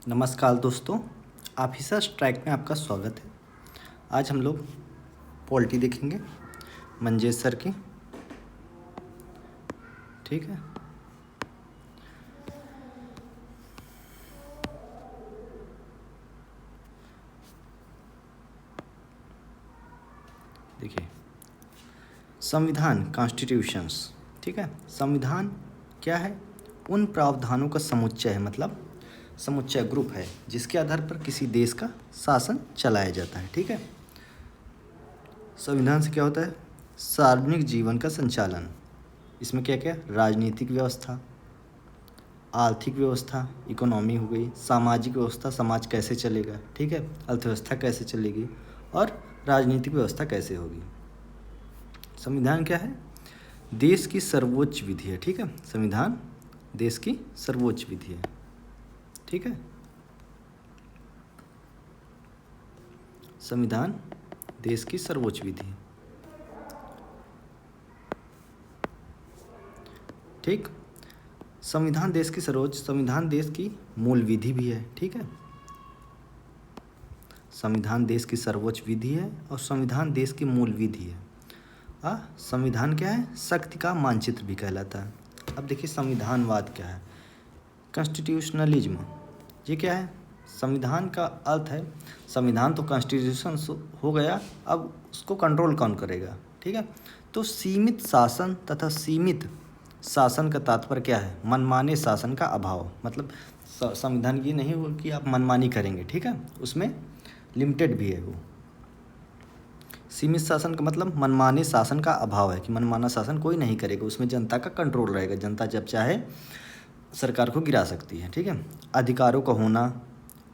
नमस्कार दोस्तों, officers track में आपका स्वागत है। आज हम लोग पॉलिटी देखेंगे मंजेश सर की। ठीक है, देखिए संविधान कॉन्स्टिट्यूशंस। ठीक है, संविधान क्या है? उन प्रावधानों का समुच्चय है, मतलब समुच्चय ग्रुप है जिसके आधार पर किसी देश का शासन चलाया जाता है। ठीक है, संविधान से क्या होता है? सार्वजनिक जीवन का संचालन। इसमें क्या क्या? राजनीतिक व्यवस्था, आर्थिक व्यवस्था, इकोनॉमी हो गई, सामाजिक व्यवस्था, समाज कैसे चलेगा, ठीक है, अर्थव्यवस्था कैसे चलेगी, और राजनीतिक व्यवस्था कैसे होगी। संविधान क्या है? देश की सर्वोच्च विधि है। ठीक है, संविधान देश की सर्वोच्च विधि है। ठीक है, संविधान देश की सर्वोच्च विधि है। ठीक, संविधान देश की सर्वोच्च, संविधान देश की मूल विधि भी है। ठीक है, संविधान देश की सर्वोच्च विधि है और संविधान देश की मूल विधि है। संविधान क्या है? शक्ति का मानचित्र भी कहलाता है। अब देखिए संविधानवाद क्या है? कॉन्स्टिट्यूशनलिज्म, ये क्या है? संविधान का अर्थ है, संविधान तो कॉन्स्टिट्यूशन हो गया, अब उसको कंट्रोल कौन करेगा? ठीक है, तो सीमित शासन तथा सीमित शासन का तात्पर्य क्या है? मनमाने शासन का अभाव। मतलब संविधान ये नहीं हो कि आप मनमानी करेंगे, ठीक है, उसमें लिमिटेड भी है वो। सीमित शासन का मतलब मनमाने शासन का अभाव है कि मनमाना शासन कोई नहीं करेगा, उसमें जनता का कंट्रोल रहेगा, जनता जब चाहे सरकार को गिरा सकती है। ठीक है, अधिकारों का होना,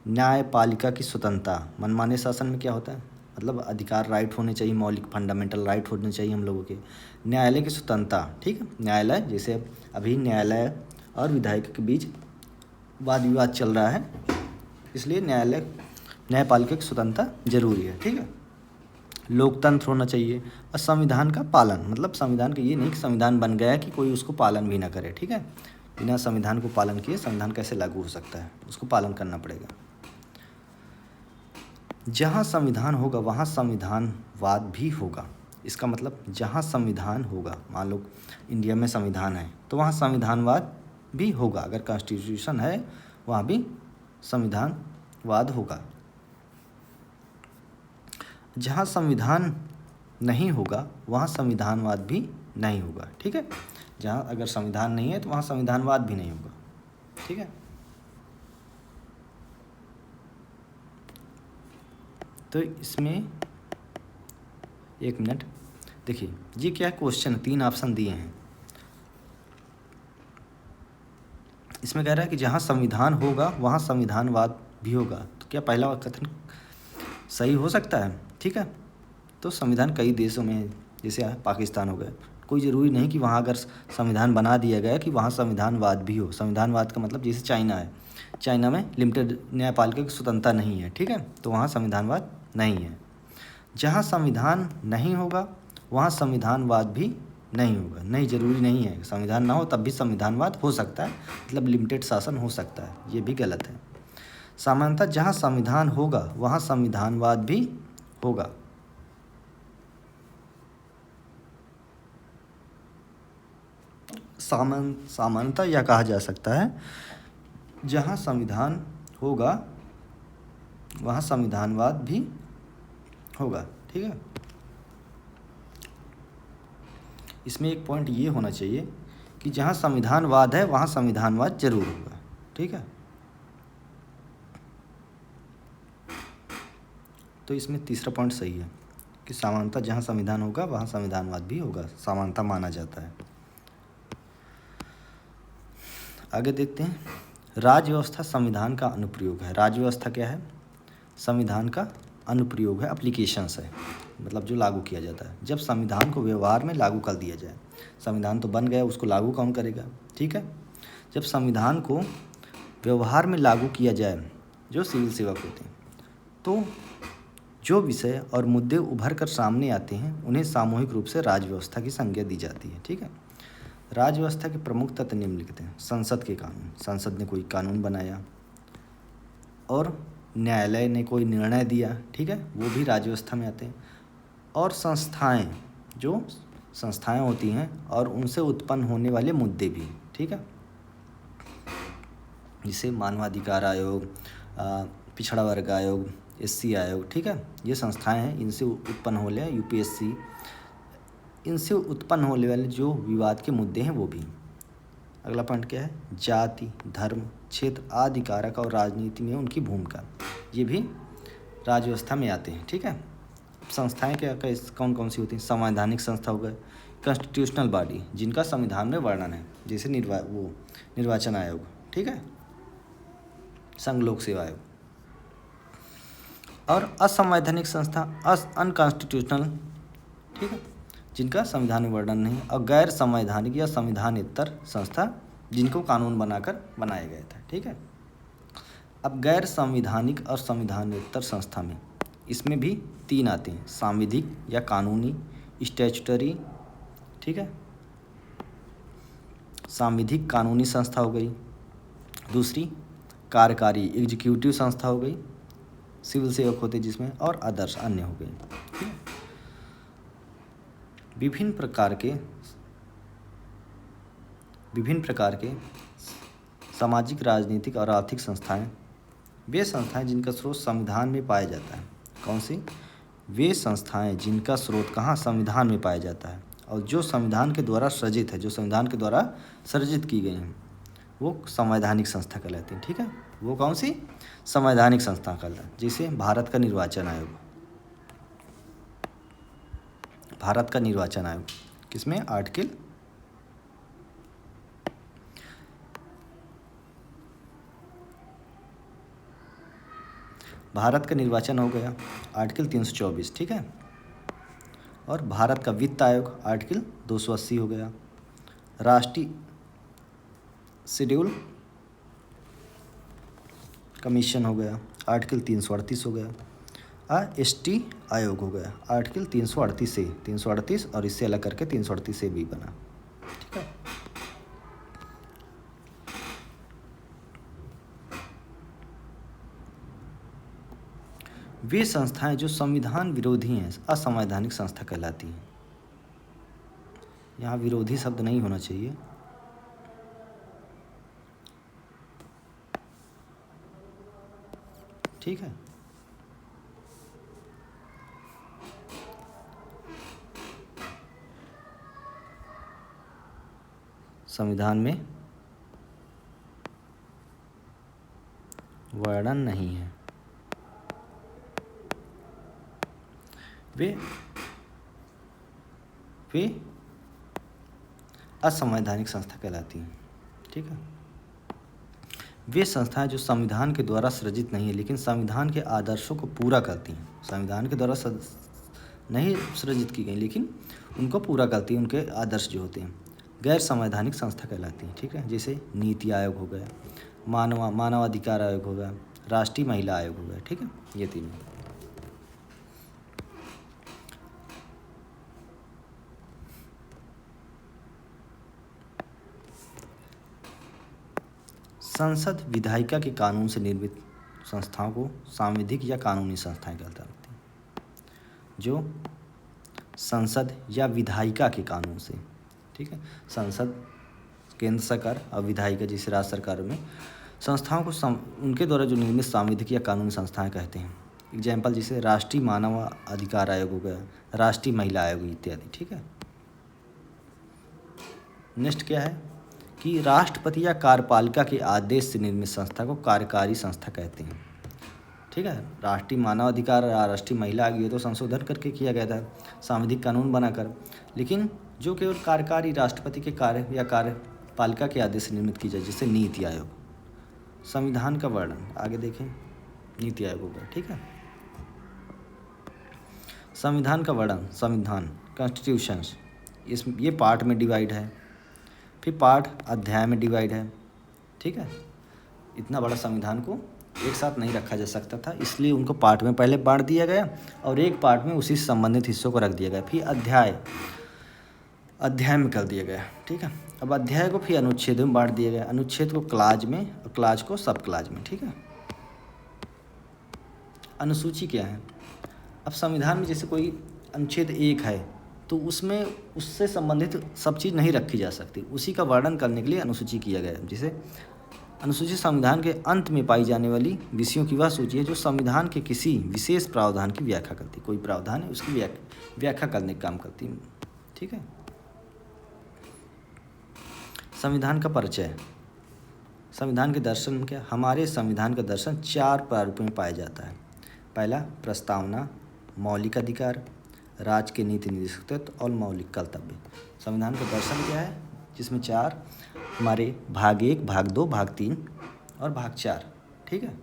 न्यायपालिका की स्वतंत्रता। मनमाने शासन में क्या होता है? मतलब अधिकार, राइट होने चाहिए, मौलिक फंडामेंटल राइट होने चाहिए हम लोगों के। न्यायालय की स्वतंत्रता, ठीक है, न्यायालय जैसे अभी न्यायालय और विधायक के बीच वाद विवाद चल रहा है, इसलिए न्यायपालिका की स्वतंत्रता जरूरी है। ठीक है, लोकतंत्र होना चाहिए और संविधान का पालन। मतलब संविधान का ये नहीं कि संविधान बन गया कि कोई उसको पालन भी ना करे। ठीक है, बिना संविधान को पालन किए संविधान कैसे लागू हो सकता है? उसको पालन करना पड़ेगा। जहाँ संविधान होगा वहाँ संविधानवाद भी होगा। इसका मतलब जहाँ संविधान होगा, मान लो इंडिया में संविधान है तो वहाँ संविधानवाद भी होगा। अगर कॉन्स्टिट्यूशन है वहाँ भी संविधानवाद होगा। जहाँ संविधान नहीं होगा वहाँ संविधानवाद भी नहीं होगा। ठीक है, जहाँ अगर संविधान नहीं है तो वहाँ संविधानवाद भी नहीं होगा। ठीक है, तो इसमें एक मिनट देखिए, ये क्या क्वेश्चन, 3 ऑप्शन दिए हैं। इसमें कह रहा है कि जहाँ संविधान होगा वहाँ संविधानवाद भी होगा, तो क्या पहला कथन सही हो सकता है? ठीक है, तो संविधान कई देशों में है, जैसे पाकिस्तान हो गया, कोई ज़रूरी नहीं कि वहाँ अगर संविधान बना दिया गया कि वहाँ संविधानवाद भी हो। संविधानवाद का मतलब जैसे चाइना है, चाइना में लिमिटेड न्यायपालिका की स्वतंत्रता नहीं है। ठीक है, तो वहाँ संविधानवाद नहीं है। जहाँ संविधान नहीं होगा वहाँ संविधानवाद भी नहीं होगा। नहीं, ज़रूरी नहीं है, संविधान ना हो तब भी संविधानवाद हो सकता है, मतलब लिमिटेड शासन हो सकता है, ये भी गलत है। सामान्यतः जहाँ संविधान होगा वहाँ संविधानवाद भी होगा। सामान्यतः यह कहा जा सकता है, जहाँ संविधान होगा वहाँ संविधानवाद भी होगा। ठीक है, इसमें एक पॉइंट ये होना चाहिए कि जहाँ संविधानवाद है वहाँ संविधानवाद जरूर होगा। ठीक है, तो इसमें तीसरा पॉइंट सही है कि समानता जहाँ संविधान होगा वहाँ संविधानवाद भी होगा, समानता माना जाता है। आगे देखते हैं, राज्य व्यवस्था संविधान का अनुप्रयोग है। राज्य व्यवस्था क्या है? संविधान का अनुप्रयोग है, एप्लीकेशंस है, मतलब जो लागू किया जाता है। जब संविधान को व्यवहार में लागू कर दिया जाए, संविधान तो बन गया, उसको लागू कौन करेगा? ठीक है, जब संविधान को व्यवहार में लागू किया जाए, जो सिविल सेवक होते हैं, तो जो विषय और मुद्दे उभर कर सामने आते हैं उन्हें सामूहिक रूप से राज्य व्यवस्था की संज्ञा दी जाती है। ठीक है, राज्य व्यवस्था के प्रमुख तत्व निम्नलिखित हैं। संसद के कानून, संसद ने कोई कानून बनाया, और न्यायालय ने कोई निर्णय दिया, ठीक है, वो भी राज्य व्यवस्था में आते हैं। और संस्थाएं, जो संस्थाएं होती हैं और उनसे उत्पन्न होने वाले मुद्दे भी, ठीक है, जैसे मानवाधिकार आयोग, पिछड़ा वर्ग आयोग, SC आयोग, ठीक है, ये संस्थाएं हैं, इनसे उत्पन्न होने वाले UPSC, इनसे उत्पन्न होने वाले जो विवाद के मुद्दे हैं वो भी। अगला पॉइंट क्या है, जाति, धर्म, क्षेत्र आदि कारक और राजनीति में उनकी भूमिका, ये भी राज्य व्यवस्था में आते हैं, ठीक है। संस्थाएं क्या कौन कौन सी होती हैं, संवैधानिक संस्था हो गए, कॉन्स्टिट्यूशनल बॉडी जिनका संविधान में वर्णन है, जैसे निर्वाचन आयोग, ठीक है, संघ लोक सेवा आयोग। और असंवैधानिक संस्था, अनकॉन्स्टिट्यूशनल, ठीक है, जिनका संविधान में वर्णन नहीं, और गैर संवैधानिक या संविधानेतर संस्था जिनको कानून बनाकर बनाया गया था, ठीक है। अब गैर संविधानिक और संविधानेतर संस्था में इसमें भी 3 आते हैं, सांविधिक या कानूनी, स्टैट्यूटरी, ठीक है, सांविधिक कानूनी संस्था हो गई, दूसरी कार्यकारी एग्जीक्यूटिव संस्था हो गई, सिविल सेवक होते जिसमें, और आदर्श अन्य हो गई, ठीक है। विभिन्न प्रकार के सामाजिक, राजनीतिक और आर्थिक संस्थाएं, वे संस्थाएं जिनका स्रोत संविधान में पाया जाता है। कौन सी? वे संस्थाएं जिनका स्रोत कहाँ, संविधान में पाया जाता है, और जो संविधान के द्वारा सृजित है, जो संविधान के द्वारा सृजित की गई हैं, वो संवैधानिक संस्था कहलाती है, ठीक है। वो कौन सी? संवैधानिक संस्था कहलाती है। जैसे भारत का निर्वाचन आयोग, किसमें? आर्टिकल भारत का निर्वाचन हो गया आर्टिकल 324, ठीक है। और भारत का वित्त आयोग आर्टिकल 280 हो गया। राष्ट्रीय शेड्यूल कमीशन हो गया आर्टिकल 338 हो गया। ST आयोग हो गया आर्टिकल 338 और इससे अलग करके 338 से भी बना, ठीक है। वे संस्थाएं जो संविधान विरोधी हैं असंवैधानिक संस्था कहलाती हैं। यहाँ विरोधी शब्द नहीं होना चाहिए, ठीक है। संविधान में वर्णन नहीं है, वे असंवैधानिक संस्था कहलाती हैं, ठीक है। वे संस्थाएं जो संविधान के द्वारा सृजित नहीं है लेकिन संविधान के आदर्शों को पूरा करती हैं। संविधान के द्वारा नहीं सृजित की गई लेकिन उनको पूरा करती हैं, उनके आदर्श जो होते हैं, गैर संवैधानिक संस्था कहलाती हैं, ठीक है। जैसे नीति आयोग हो गया, मानवाधिकार आयोग हो गया, राष्ट्रीय महिला आयोग हो गया, ठीक है। ये 3 संसद विधायिका के कानून से निर्मित संस्थाओं को सांविधिक या कानूनी संस्थाएं कहलाती हैं। जो संसद या विधायिका के कानून से, ठीक है, संसद केंद्र सरकार और विधायिका जैसे राज्य सरकारों में संस्थाओं को उनके द्वारा जो निर्मित सांविधिक या कानूनी संस्थाएं कहते हैं। एग्जाम्पल जैसे राष्ट्रीय मानव अधिकार आयोग हो गया, राष्ट्रीय महिला आयोग इत्यादि, ठीक है। नेक्स्ट क्या है कि राष्ट्रपति या कार्यपालिका के आदेश से निर्मित संस्था को कार्यकारी संस्था कहते हैं, ठीक है। राष्ट्रीय मानव अधिकार और राष्ट्रीय महिला आयोग ये तो संशोधन करके किया गया था सांविधिक कानून बनाकर, लेकिन जो केवल कार्यकारी राष्ट्रपति के कार्य या कार्यपालिका के आदेश से निर्मित की जाए, जैसे नीति आयोग। संविधान का वर्णन आगे देखें, नीति आयोग होगा, ठीक है। संविधान का वर्णन, संविधान कॉन्स्टिट्यूशंस, ये पार्ट में डिवाइड है, फिर पार्ट अध्याय में डिवाइड है, ठीक है। इतना बड़ा संविधान को एक साथ नहीं रखा जा सकता था, इसलिए उनको पार्ट में पहले बांट दिया गया और एक पार्ट में उसी से संबंधित हिस्सों को रख दिया गया, फिर अध्याय में कर दिया गया, ठीक है। अब अध्याय को फिर अनुच्छेद में बांट दिया गया, अनुच्छेद को क्लाज में और क्लाज को सब क्लाज में, ठीक है। अनुसूची क्या है? अब संविधान में जैसे कोई अनुच्छेद 1 है तो उसमें उससे संबंधित सब चीज़ नहीं रखी जा सकती, उसी का वर्णन करने के लिए अनुसूची किया गया है। जैसे अनुसूची संविधान के अंत में पाई जाने वाली विषयों की वह सूची है जो संविधान के किसी विशेष प्रावधान की व्याख्या करती है। कोई प्रावधान है उसकी व्याख्या करने का काम करती है। ठीक है। संविधान का परिचय। संविधान के दर्शन में क्या? हमारे संविधान का दर्शन 4 प्रारूपों में पाया जाता है। पहला, प्रस्तावना, मौलिक अधिकार, राज्य के नीति निर्देशक तत्व और मौलिक कर्तव्य। संविधान का दर्शन क्या है? जिसमें 4 हमारे भाग 1, भाग 2, भाग 3 और भाग 4। ठीक है।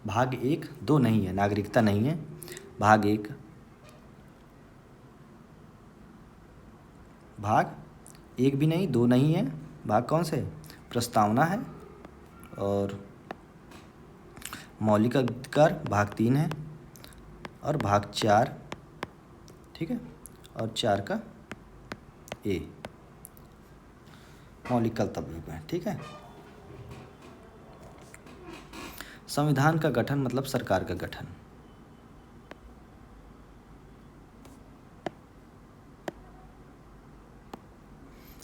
भाग 1 2 नहीं है, नागरिकता नहीं है। भाग 1 भी नहीं, 2 नहीं है। भाग कौन से? प्रस्तावना है और मौलिक अधिकार भाग 3 है और भाग 4। ठीक है। और 4 का ए मौलिक कर्तव्य है। ठीक है। संविधान का गठन मतलब सरकार का गठन।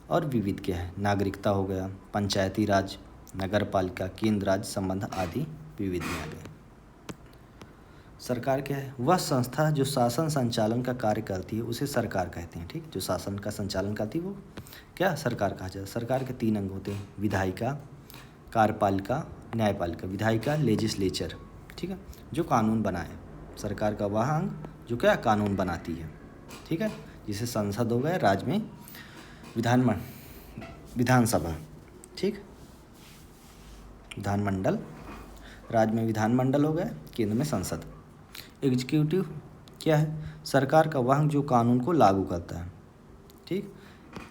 और विविध क्या है? नागरिकता हो गया, पंचायती राज, नगर पालिका, केंद्र राज्य संबंध आदि विविध में आ गए। सरकार क्या है? वह संस्था जो शासन संचालन का कार्य करती है उसे सरकार कहते हैं। ठीक। जो शासन का संचालन करती है वो क्या? सरकार कहा जाता है। सरकार के 3 अंग होते हैं, विधायिका, कार्यपालिका, न्यायपालिका। विधायिका लेजिस्लेचर, ठीक है, जो कानून बनाए। सरकार का वह अंग जो क्या? कानून बनाती है। ठीक है। जिसे संसद हो गया, राज्य में विधानसभा। ठीक। विधानमंडल, राज्य में विधानमंडल हो गया, केंद्र में संसद। एग्जीक्यूटिव क्या है? सरकार का वह अंग जो कानून को लागू करता है। ठीक।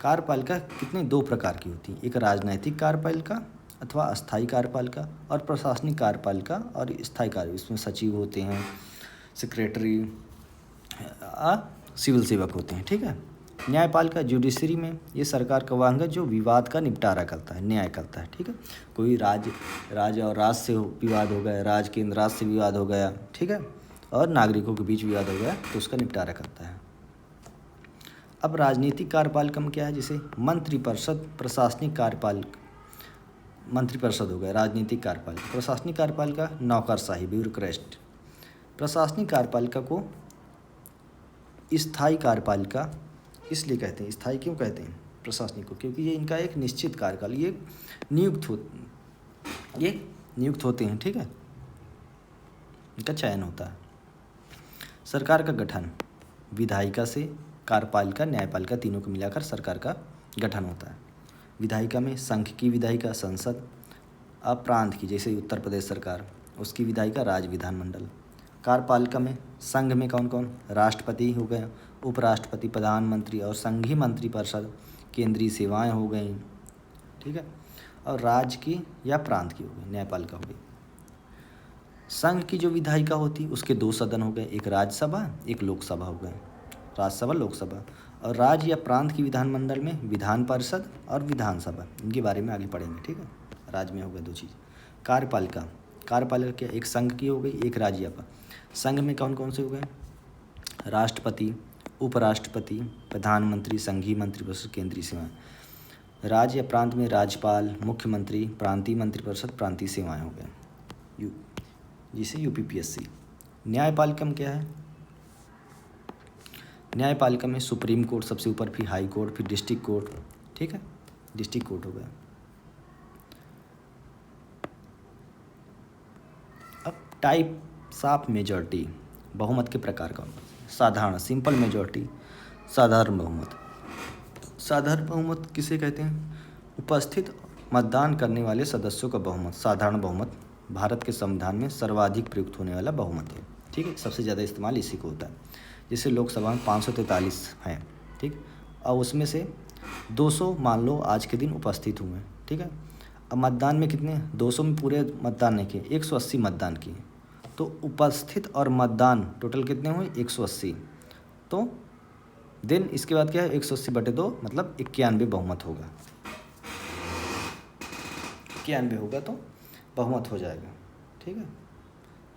कार्यपालिका कितने? 2 प्रकार की होती है, एक राजनैतिक कार्यपालिका अथवा अस्थायी कार्यपालिका और प्रशासनिक कार्यपालिका और स्थायी कार्य। इसमें सचिव होते हैं, सेक्रेटरी, सिविल सेवक होते हैं। ठीक है। न्यायपालिका जुडिशरी में ये सरकार का वह अंग है जो विवाद का निपटारा करता है, न्याय करता है। ठीक है। कोई राज्य और राज्य से विवाद हो गया, राज्य केंद्र राज्य से विवाद हो गया, ठीक है, और नागरिकों के बीच विवाद हो गया तो उसका निपटारा करता है। अब राजनीतिक कार्यपालिका में क्या है? जैसे मंत्रिपरिषद, प्रशासनिक कार्यपालिका, मंत्रिपरिषद हो गया राजनीतिक कार्यपालिका। प्रशासनिक कार्यपालिका नौकरशाही, ब्यूरोक्रेट। प्रशासनिक कार्यपालिका को स्थायी कार्यपालिका इसलिए कहते हैं। स्थायी क्यों कहते हैं प्रशासनिक को? क्योंकि ये इनका एक निश्चित कार्यकाल, ये नियुक्त होते हैं। ठीक है। इनका चयन होता है। सरकार का गठन विधायिका से कार्यपालिका, न्यायपालिका तीनों को मिलाकर सरकार का गठन होता है। विधायिका में संघ की विधायिका संसद, अब प्रांत की जैसे उत्तर प्रदेश सरकार उसकी विधायिका राज्य विधानमंडल। कार्यपालिका में संघ में कौन कौन? राष्ट्रपति हो गए, उपराष्ट्रपति, प्रधानमंत्री और संघीय मंत्रिपरिषद, केंद्रीय सेवाएं हो गई। ठीक है। और राज्य की या प्रांत की हो गई, न्यायपालिका हो गई। संघ की जो विधायिका होती उसके 2 सदन हो गए, एक राज्यसभा एक लोकसभा हो गए, राज्यसभा लोकसभा। और राज्य या प्रांत की विधानमंडल में विधान परिषद और विधानसभा, इनके बारे में आगे पढ़ेंगे। ठीक है। राज्य में हो गए 2 चीज़। कार्यपालिका क्या? एक संघ की हो गई, एक राज्य या संघ में कौन कौन से हो गए? राष्ट्रपति, उपराष्ट्रपति, प्रधानमंत्री, संघीय मंत्रिपरिषद, केंद्रीय सेवाएं। राज्य या प्रांत में राज्यपाल, मुख्यमंत्री, प्रांतीय मंत्रिपरिषद, प्रांतीय सेवाएं हो गए, जिसे यूपीपीएससी। न्यायपालिका में क्या है? न्यायपालिका में सुप्रीम कोर्ट सबसे ऊपर, फिर हाई कोर्ट, फिर डिस्ट्रिक्ट कोर्ट। ठीक है। डिस्ट्रिक्ट कोर्ट हो गया। अब टाइप्स ऑफ मेजॉरिटी, बहुमत के प्रकार कौन? साधारण, सिंपल मेजॉरिटी, साधारण बहुमत। साधारण बहुमत किसे कहते हैं? उपस्थित मतदान करने वाले सदस्यों का बहुमत। साधारण बहुमत भारत के संविधान में सर्वाधिक प्रयुक्त होने वाला बहुमत है। ठीक है। सबसे ज़्यादा इस्तेमाल इसी को होता है। जैसे लोकसभा में 543 हैं। ठीक। और उसमें से 200 मान लो आज के दिन उपस्थित हुए। ठीक है। अब मतदान में कितने? 200 में पूरे मतदान नहीं किए, 180 मतदान किए, तो उपस्थित और मतदान टोटल कितने हुए? 180। तो देन इसके बाद क्या है? 180/2 मतलब 91 बहुमत होगा। 91 होगा तो बहुमत हो जाएगा। ठीक है,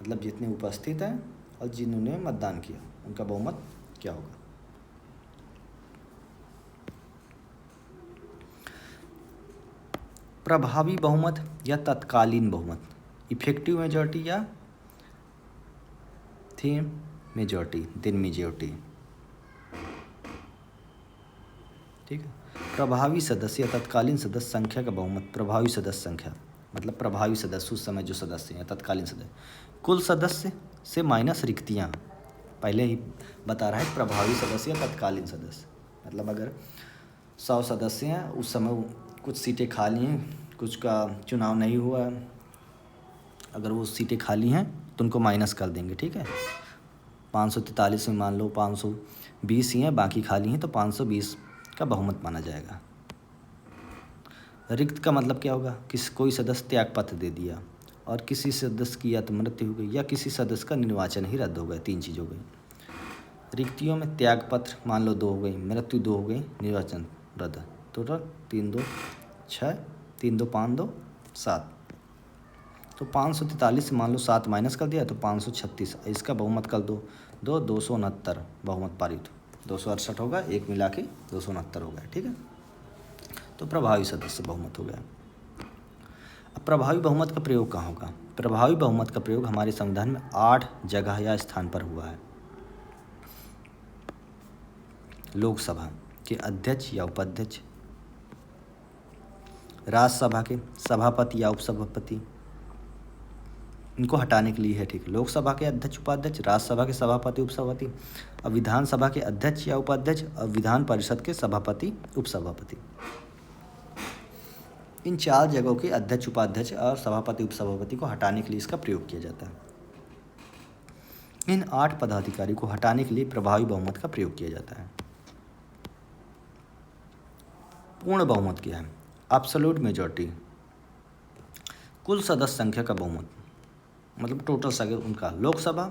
मतलब जितने उपस्थित हैं और जिन्होंने मतदान किया उनका बहुमत क्या होगा। प्रभावी बहुमत या तत्कालीन बहुमत, इफेक्टिव मेजॉरिटी या थिन मेजॉरिटी, दिन मेजॉरिटी। ठीक है, प्रभावी सदस्य या तत्कालीन सदस्य संख्या का बहुमत, प्रभावी सदस्य संख्या मतलब प्रभावी सदस्य उस समय जो सदस्य हैं, तत्कालीन सदस्य कुल सदस्य से माइनस रिक्तियाँ। पहले ही बता रहा है प्रभावी सदस्य या तत्कालीन सदस्य, मतलब अगर 100 सदस्य हैं उस समय कुछ सीटें खाली हैं, कुछ का चुनाव नहीं हुआ, अगर वो सीटें खाली हैं तो उनको माइनस कर देंगे। ठीक है, 543 में मान लो 520 ही हैं, बाकी खाली हैं, तो 520 का बहुमत माना जाएगा। रिक्त का मतलब क्या होगा, कोई सदस्य त्यागपत्र दे दिया और किसी सदस्य की या तो मृत्यु हो गई या किसी सदस्य का निर्वाचन ही रद्द हो गया, 3 चीज़ हो गई। रिक्तियों में त्यागपत्र मान लो 2 हो गई, मृत्यु 2 हो गई, निर्वाचन रद्द, टोटल 3 2 6, 3 2 5 2 7। तो 543 से मान लो 7 माइनस कर दिया तो 536, इसका बहुमत कर दो 269 बहुमत पारित, 268 होगा, एक मिला के 269 हो गया। ठीक है, तो प्रभावी सदस्य बहुमत हो गया। अब प्रभावी बहुमत का प्रयोग कहाँ होगा। प्रभावी बहुमत का प्रयोग हमारे संविधान में 8 जगह या स्थान पर हुआ है। लोकसभा के अध्यक्ष या उपाध्यक्ष, राज्यसभा के सभापति या उपसभापति, इनको हटाने के लिए है। ठीक, लोकसभा के अध्यक्ष उपाध्यक्ष, राज्यसभा के सभापति उपसभापति, और विधानसभा के अध्यक्ष या उपाध्यक्ष और विधान परिषद के सभापति उपसभापति। इन 4 जगहों के अध्यक्ष उपाध्यक्ष और सभापति उपसभापति को हटाने के लिए इसका प्रयोग किया जाता है। इन 8 पदाधिकारी को हटाने के लिए प्रभावी बहुमत का प्रयोग किया जाता है। पूर्ण बहुमत क्या है, एब्सोल्यूट मेजॉरिटी, कुल सदस्य संख्या का बहुमत, मतलब टोटल संख्या उनका। लोकसभा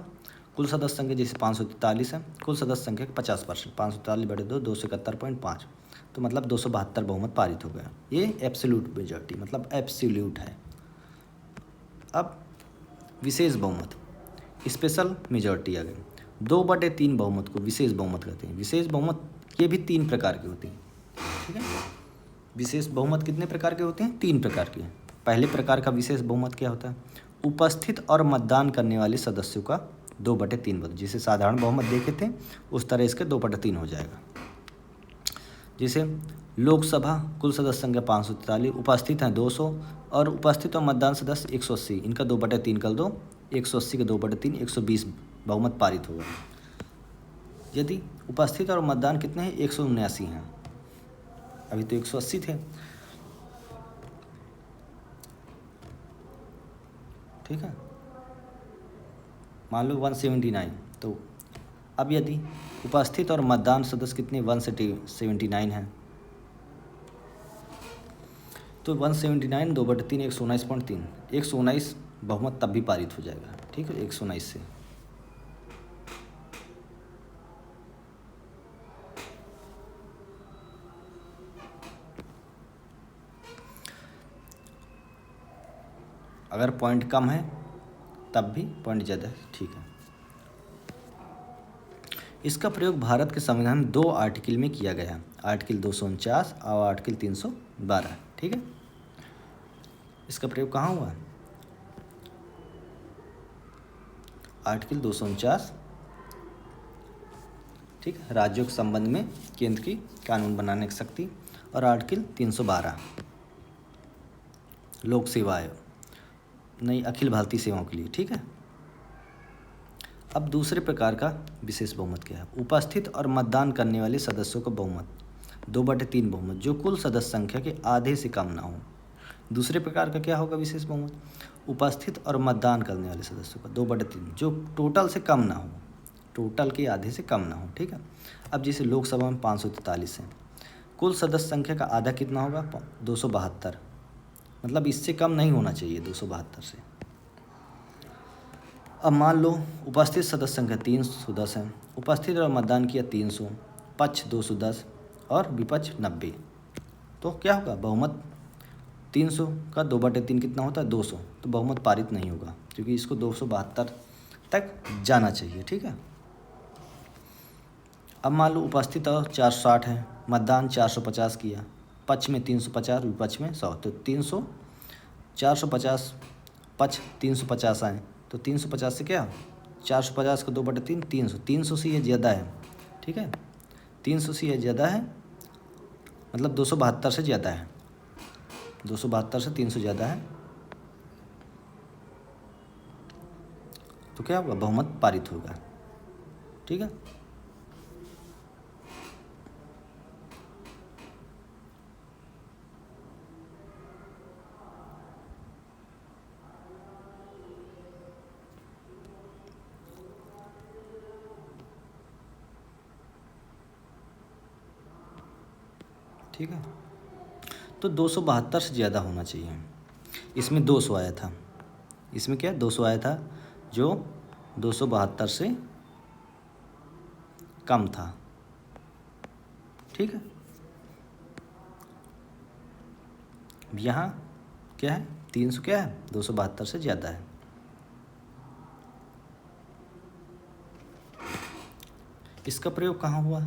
कुल सदस्य संख्या जैसे 543 है, कुल सदस्य संख्या 50%, 543/2 271.5, तो मतलब 272 बहुमत पारित हो गया। ये एब्सोल्यूट मेजॉरिटी मतलब एब्सोल्यूट है। अब विशेष बहुमत, स्पेशल मेजॉरिटी आ गई। 2/3 बहुमत को विशेष बहुमत कहते हैं। विशेष बहुमत ये भी 3 प्रकार के होते हैं। ठीक है, विशेष बहुमत कितने प्रकार के होते हैं, 3 प्रकार के। पहले प्रकार का विशेष बहुमत क्या होता है, उपस्थित और मतदान करने वाले सदस्यों का 2/3 बहुमत, जिसे साधारण बहुमत देखे थे उस तरह इसके 2/3 हो जाएगा। जैसे लोकसभा कुल सदस्य संख्या 543, उपस्थित हैं 200 और उपस्थित और मतदान सदस्य 180, इनका 2/3 कर दो, 180 के 2/3 120 बहुमत पारित होगा। यदि उपस्थित और मतदान कितने हैं, 179 हैं, अभी तो 180 थे। ठीक है, मान लो 179, तो अब यदि उपस्थित और मतदान सदस्य कितने 179 हैं, तो 179 2/3 119.3, 119 बहुमत तब भी पारित हो जाएगा। ठीक है, 119 से। अगर पॉइंट कम है तब भी पॉइंट ज़्यादा है। ठीक है, इसका प्रयोग भारत के संविधान में 2 आर्टिकल में किया गया, आर्टिकल 249 और आर्टिकल 312। ठीक है, इसका प्रयोग कहाँ हुआ, आर्टिकल 249, ठीक है, राज्यों के संबंध में केंद्र की कानून बनाने की शक्ति, और आर्टिकल 312 लोक सेवा आयोग, नई अखिल भारतीय सेवाओं के लिए। ठीक है, अब दूसरे प्रकार का विशेष बहुमत क्या है, उपस्थित और मतदान करने वाले सदस्यों का बहुमत 2/3 बहुमत, जो कुल सदस्य संख्या के आधे से कम ना हो। दूसरे प्रकार का क्या होगा विशेष बहुमत, उपस्थित और मतदान करने वाले सदस्यों का 2/3, जो टोटल से कम ना हो, टोटल के आधे से कम ना हो। ठीक है, अब जैसे लोकसभा में 543 है, कुल सदस्य संख्या का आधा कितना होगा, 272, मतलब इससे कम नहीं होना चाहिए 272 से। अब मान लो उपस्थित सदस्य संख्या 310 है, उपस्थित और मतदान किया 300, पक्ष 210 और विपक्ष 90, तो क्या होगा बहुमत 300 का 2/3 कितना होता है 200, तो बहुमत पारित नहीं होगा क्योंकि इसको 272 तक जाना चाहिए। ठीक है। अब मान लो उपस्थित और 460 है, मतदान 450 किया, पक्ष में 350, विपक्ष में 100, तो 300 450 पक्ष 350 आए, तो 350 से क्या 450 का 2/3 300, 300 से ये ज़्यादा है। ठीक है, 300 से ये ज़्यादा है, मतलब 272 से ज़्यादा है, 272 से 300 ज़्यादा है, तो क्या होगा बहुमत पारित होगा। ठीक है। ठीक है, तो 272 से ज़्यादा होना चाहिए। इसमें 200 आया था, इसमें क्या 200 आया था जो 272 से कम था। ठीक है, यहाँ क्या है 300 क्या है 272 से ज़्यादा है। इसका प्रयोग कहाँ हुआ?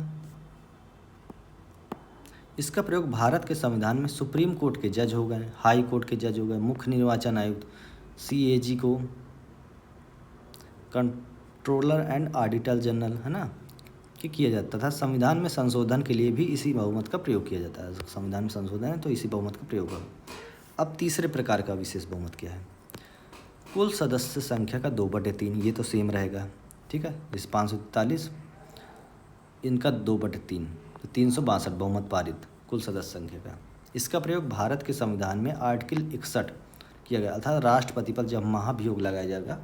इसका प्रयोग भारत के संविधान में सुप्रीम कोर्ट के जज हो गए, हाई कोर्ट के जज हो गए, मुख्य निर्वाचन आयुक्त, CAG को, कंट्रोलर एंड ऑडिटर जनरल, है ना, कि किया जाता था। संविधान में संशोधन के लिए भी इसी बहुमत का प्रयोग किया जाता है। संविधान में संशोधन है तो इसी बहुमत का प्रयोग होगा। अब तीसरे प्रकार का विशेष बहुमत क्या है? कुल सदस्य संख्या का 2/3, ये तो सेम रहेगा। ठीक है, इस 543 इनका 2/3, तो 362 बहुमत पारित कुल सदस्य संख्या का। इसका प्रयोग भारत के संविधान में आर्टिकल 61 किया गया, अर्थात राष्ट्रपति पर जब महाभियोग लगाया जाएगा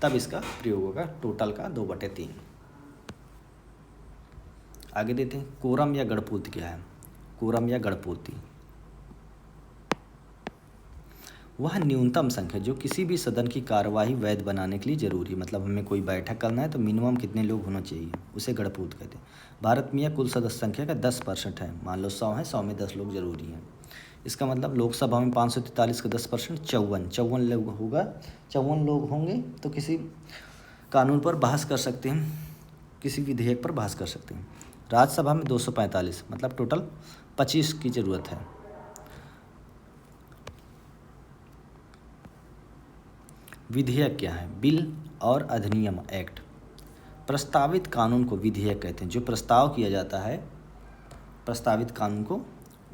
तब इसका प्रयोग होगा, टोटल का 2/3। आगे देते हैं, कोरम या गणपूर्ति क्या है? कोरम या गणपूर्ति वह न्यूनतम संख्या जो किसी भी सदन की कार्यवाही वैध बनाने के लिए जरूरी है। मतलब हमें कोई बैठक करना है तो मिनिमम कितने लोग होना चाहिए, उसे गणपूर्ति कहते हैं। भारत में यह कुल सदस्य संख्या का 10% है। मान लो 100 है, 100 में 10 लोग जरूरी हैं। इसका मतलब लोकसभा में 543 का 10%, 54 लोग होगा, 54 लोग होंगे तो किसी कानून पर बहस कर सकते हैं, किसी विधेयक पर बहस कर सकते हैं। राज्यसभा में 245, मतलब टोटल 25 की ज़रूरत है। विधेयक क्या है? बिल और अधिनियम, एक्ट। प्रस्तावित कानून को विधेयक कहते हैं। जो प्रस्ताव किया जाता है प्रस्तावित कानून को,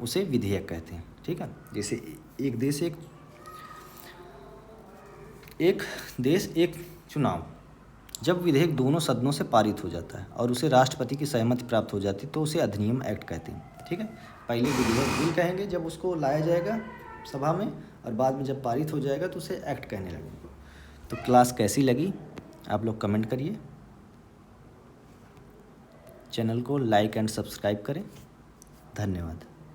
उसे विधेयक कहते हैं। ठीक है, जैसे एक देश एक चुनाव, जब विधेयक दोनों सदनों से पारित हो जाता है और उसे राष्ट्रपति की सहमति प्राप्त हो जाती है तो उसे अधिनियम, एक्ट कहते हैं। ठीक है, पहले विधेयक बिल कहेंगे जब उसको लाया जाएगा सभा में, और बाद में जब पारित हो जाएगा तो उसे एक्ट कहने लगेंगे। तो क्लास कैसी लगी आप लोग कमेंट करिए, चैनल को लाइक एंड सब्सक्राइब करें। धन्यवाद।